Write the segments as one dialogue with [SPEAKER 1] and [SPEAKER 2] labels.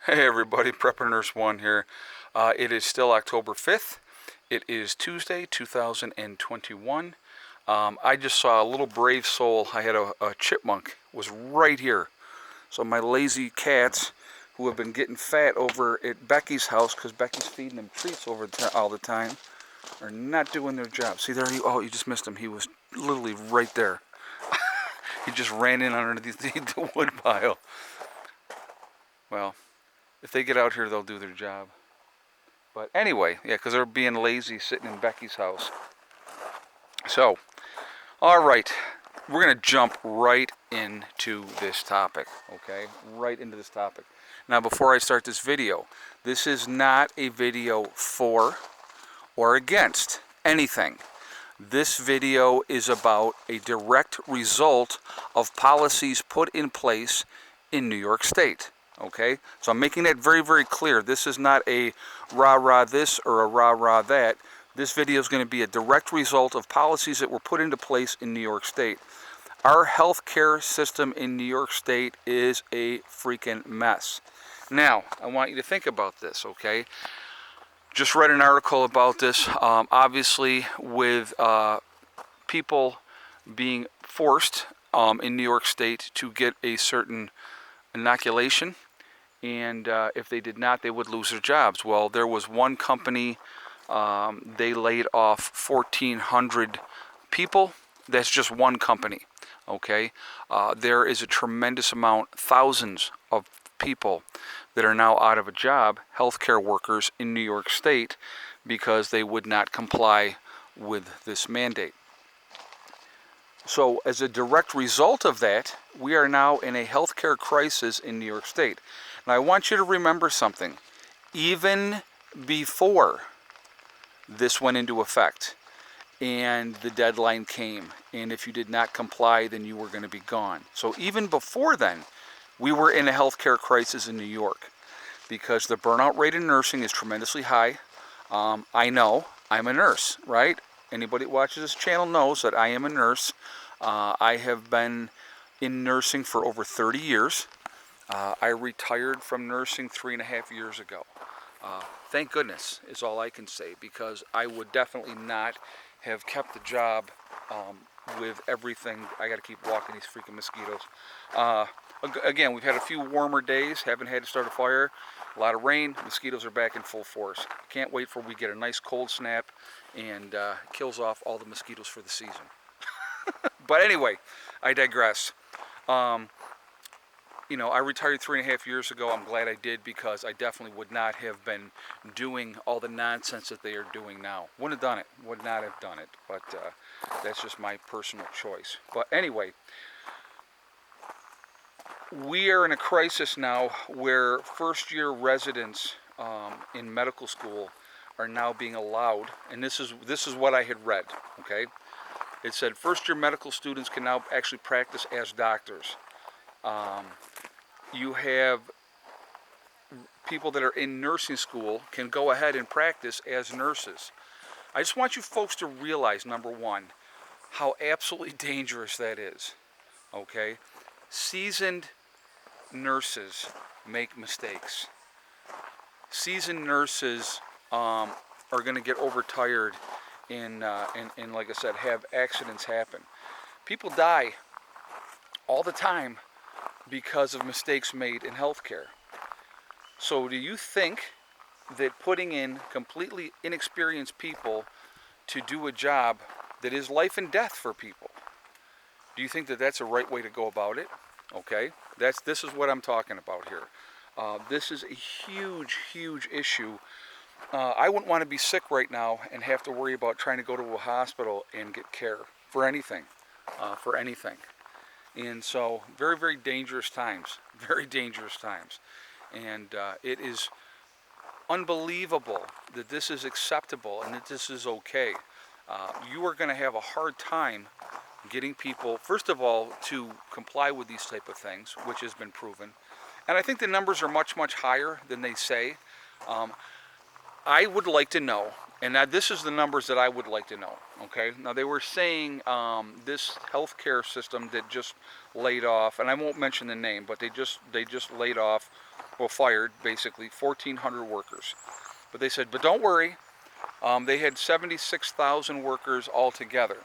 [SPEAKER 1] Hey everybody, Prepper Nurse 1 here. It is still October 5th. It is Tuesday, 2021. I just saw a little brave soul. I had a chipmunk was right here. So my lazy cats, who have been getting fat over at Becky's house because Becky's feeding them treats all the time, are not doing their job. See there, oh, you just missed him. He was literally right there. He just ran in underneath the wood pile. Well, if they get out here, they'll do their job. But anyway, yeah, because they're being lazy sitting in Becky's house. So, all right, we're going to jump right into this topic, okay? Right into this topic. Now, before I start this video, this is not a video for or against anything. This video is about a direct result of policies put in place in New York State. Okay, so I'm making that very, very clear. This is not a rah-rah this or a rah-rah that. This video is going to be a direct result of policies that were put into place in New York State. Our healthcare system in New York State is a freaking mess. Now, I want you to think about this, okay? Just read an article about this. Obviously, with people being forced in New York State to get a certain inoculation, and if they did not, they would lose their jobs. Well, there was one company, they laid off 1,400 people. That's just one company, okay? There is a tremendous amount, thousands of people that are now out of a job, healthcare workers in New York State, because they would not comply with this mandate. So as a direct result of that, we are now in a healthcare crisis in New York State. Now I want you to remember something. Even before this went into effect and the deadline came, and if you did not comply, then you were going to be gone. So even before then, we were in a healthcare crisis in New York because the burnout rate in nursing is tremendously high. I know, I'm a nurse, right? Anybody that watches this channel knows that I am a nurse. I have been in nursing for over 30 years. I retired from nursing 3.5 years ago. Thank goodness is all I can say, because I would definitely not have kept the job with everything. I got to keep walking these freaking mosquitoes. Again, we've had a few warmer days, haven't had to start a fire. A lot of rain, mosquitoes are back in full force. Can't wait for we get a nice cold snap and kills off all the mosquitoes for the season. But anyway, I digress. You know, I retired 3.5 years ago. I'm glad I did, because I definitely would not have been doing all the nonsense that they are doing now. Wouldn't have done it. Would not have done it. But that's just my personal choice. But anyway, we are in a crisis now where first-year residents in medical school are now being allowed, and this is what I had read, okay? It said first-year medical students can now actually practice as doctors. You have people that are in nursing school can go ahead and practice as nurses. I just want you folks to realize, number one, how absolutely dangerous that is, okay? Seasoned nurses make mistakes. Seasoned nurses are going to get overtired and like I said, have accidents happen. People die all the time because of mistakes made in healthcare. So do you think that putting in completely inexperienced people to do a job that is life and death for people, do you think that that's a right way to go about it? Okay, this is what I'm talking about here. This is a huge, huge issue. I wouldn't want to be sick right now and have to worry about trying to go to a hospital and get care for anything, And so, very, very dangerous times, very dangerous times. And it is unbelievable that this is acceptable and that this is okay. You are going to have a hard time getting people, first of all, to comply with these type of things, which has been proven. And I think the numbers are much, much higher than they say. I would like to know, and now this is the numbers that I would like to know, okay? Now they were saying this healthcare system that just laid off, and I won't mention the name, but they just laid off well, fired basically 1,400 workers. But they said, but don't worry, they had 76,000 workers altogether.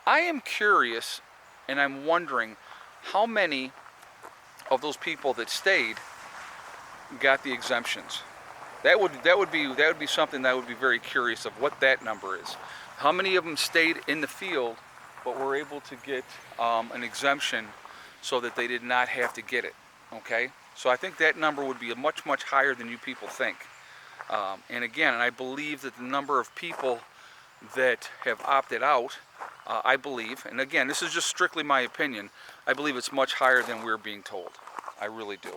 [SPEAKER 1] I am curious, and I'm wondering how many of those people that stayed got the exemptions. That would be something that I would be very curious of what that number is. How many of them stayed in the field but were able to get an exemption so that they did not have to get it? Okay, so I think that number would be much higher than you people think. And again, I believe that the number of people that have opted out, I believe, and again, this is just strictly my opinion, I believe it's much higher than we're being told. I really do.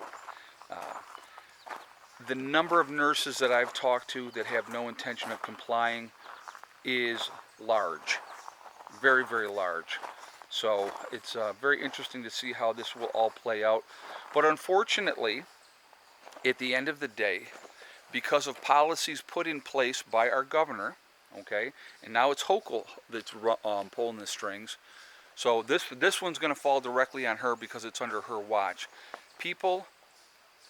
[SPEAKER 1] The number of nurses that I've talked to that have no intention of complying is large. Very, very large. So it's very interesting to see how this will all play out. But unfortunately, at the end of the day, because of policies put in place by our governor, okay, and now it's Hochul that's pulling the strings, so this one's going to fall directly on her because it's under her watch. People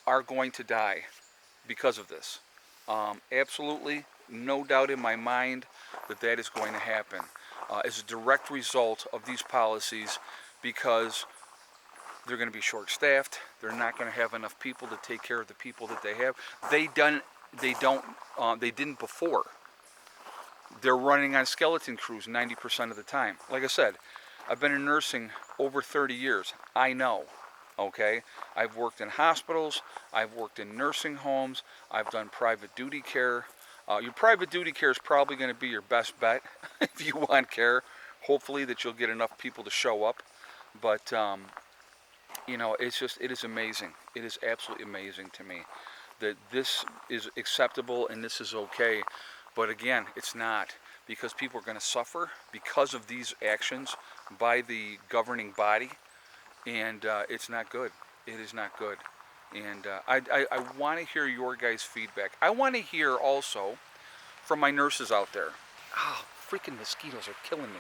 [SPEAKER 1] are going to die because of this. Absolutely, no doubt in my mind that is going to happen as a direct result of these policies, because they're going to be short-staffed. They're not going to have enough people to take care of the people that they have. They didn't before. They're running on skeleton crews 90% of the time. Like I said, I've been in nursing over 30 years. I know. Okay, I've worked in hospitals, I've worked in nursing homes, I've done private duty care. Your private duty care is probably going to be your best bet if you want care. Hopefully that you'll get enough people to show up. But, you know, it is amazing. It is absolutely amazing to me that this is acceptable and this is okay. But again, it's not, because people are going to suffer because of these actions by the governing body. And it's not good. It is not good. And I want to hear your guys' feedback. I want to hear also from my nurses out there. Oh, freaking mosquitoes are killing me.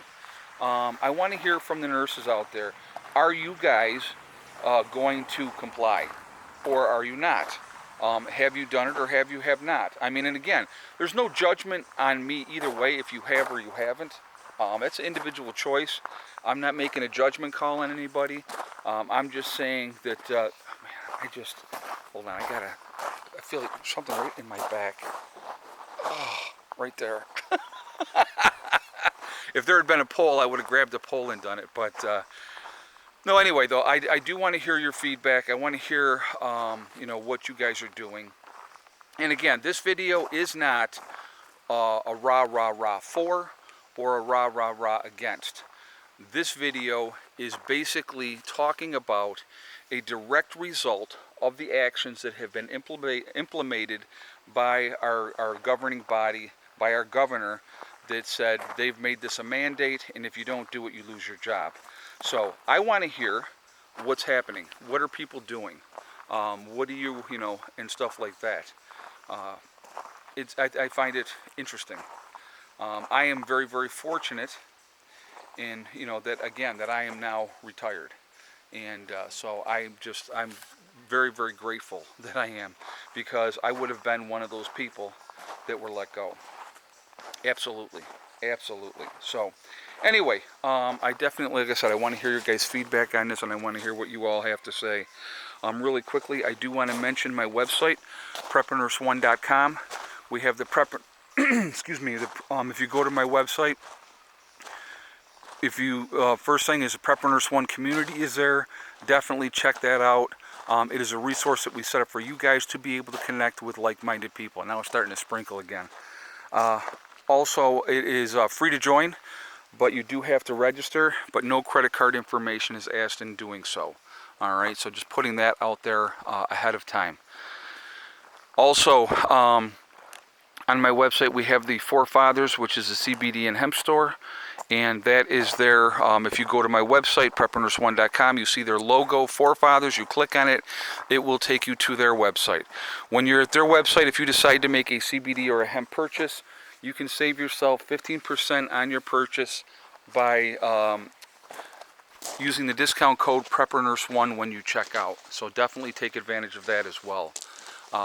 [SPEAKER 1] I want to hear from the nurses out there. Are you guys going to comply, or are you not? Have you done it or have not? I mean, and again, there's no judgment on me either way if you have or you haven't. It's an individual choice. I'm not making a judgment call on anybody. I'm just saying that, hold on, I feel like something right in my back. Oh, right there. If there had been a pole, I would have grabbed a pole and done it. But, no, anyway, though, I do want to hear your feedback. I want to hear, you know, what you guys are doing. And again, this video is not a rah for or a rah against. This video is basically talking about a direct result of the actions that have been implemented by our governing body, by our governor, that said they've made this a mandate, and if you don't do it, you lose your job. So I want to hear what's happening. What are people doing? What do you know, and stuff like that. I find it interesting. I am very, very fortunate in, you know, that again, that I am now retired. And so I'm very, very grateful that I am, because I would have been one of those people that were let go. Absolutely. Absolutely. So anyway, I definitely, like I said, I want to hear your guys' feedback on this, and I want to hear what you all have to say. Really quickly, I do want to mention my website, PrepperNurse1.com. We have the Prepper, excuse me, if you go to my website, if you, first thing is the Prepper Nurse 1 community is there. Definitely check that out. It is a resource that we set up for you guys to be able to connect with like-minded people. Now it's starting to sprinkle again. Also, it is free to join, but you do have to register, but no credit card information is asked in doing so. All right, so just putting that out there ahead of time. Also, on my website, we have the Forefathers, which is a CBD and hemp store, and that is there. If you go to my website, PrepperNurse1.com, you see their logo, Forefathers. You click on it, it will take you to their website. When you're at their website, if you decide to make a CBD or a hemp purchase, you can save yourself 15% on your purchase by using the discount code PrepperNurse1 when you check out. So definitely take advantage of that as well.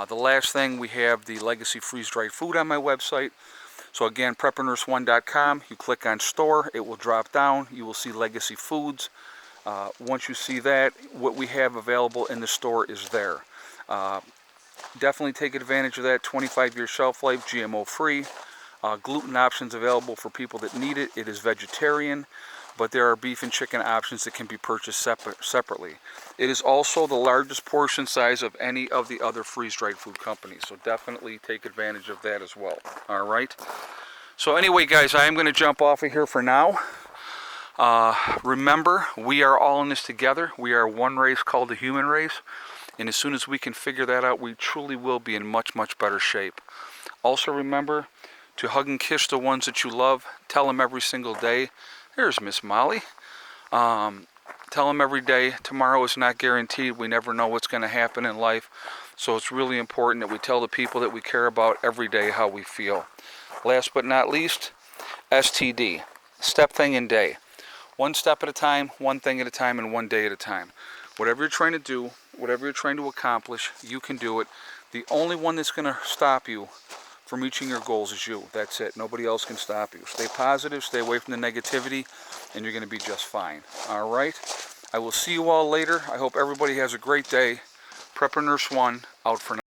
[SPEAKER 1] The last thing, we have the Legacy freeze-dried food on my website. So again, preppernurse1.com, you click on store, it will drop down, you will see Legacy Foods. Once you see that, what we have available in the store is there. Definitely take advantage of that. 25-year shelf life, GMO free. Gluten options available for people that need it. It is vegetarian, but there are beef and chicken options that can be purchased separately. It is also the largest portion size of any of the other freeze-dried food companies, so definitely take advantage of that as well. All right. So anyway, guys, I am going to jump off of here for now. Remember, we are all in this together. We are one race called the human race, and as soon as we can figure that out, we truly will be in much, much better shape. Also remember to hug and kiss the ones that you love. Tell them every single day. There's Miss Molly. Tell them every day. Tomorrow is not guaranteed. We never know what's going to happen in life. So it's really important that we tell the people that we care about every day how we feel. Last but not least, STD. Step, thing, and day. One step at a time, one thing at a time, and one day at a time. Whatever you're trying to do, whatever you're trying to accomplish, you can do it. The only one that's going to stop you from reaching your goals is you. That's it. Nobody else can stop you. Stay positive, stay away from the negativity, and you're going to be just fine. All right? I will see you all later. I hope everybody has a great day. Prepper Nurse 1, out for now.